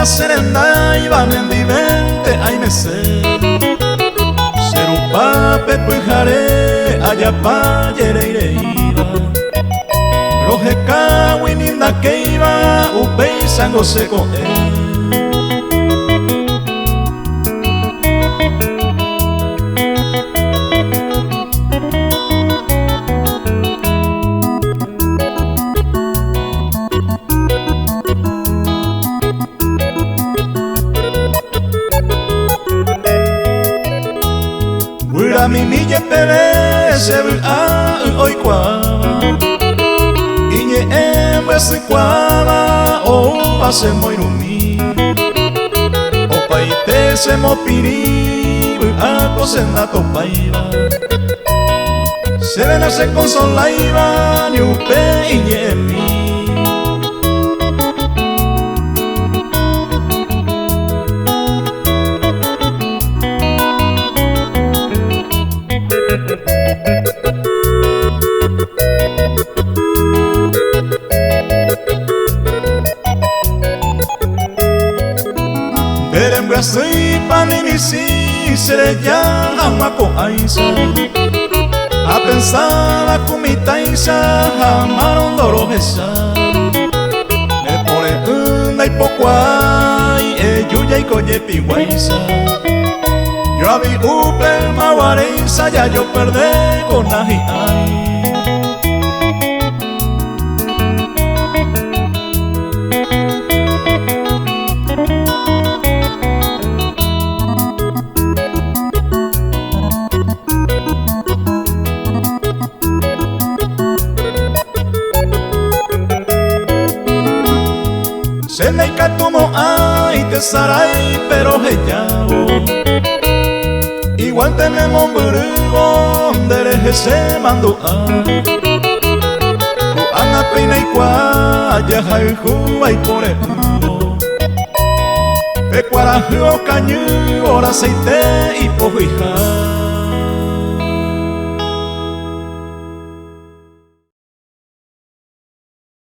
la serenda y va mendivente ay me sé ser un pape pujare allá pa yereireira roje kawi ninda que iba upe sango seco Wira mi mille pere se a oi kwaba Iñe embe se kwaba o pase moirumi O paite se mopiri a cosenda topaiba Se ven a se consolaiba ni upe iñe mi Soy panimisi sereya hamako aisa a pensar kumitaisa hamaron dorojesa me pone una y poco ay yuya y coye piguaisa yo a mi upe maguareisa ya yo perdé con aji ay Se me catumo ay te saray pero heyao Igual tenemos burgo dereje se mando ay Ana peina y cuaya hay juay por el Pecuara juo cañu ora aceite y pojija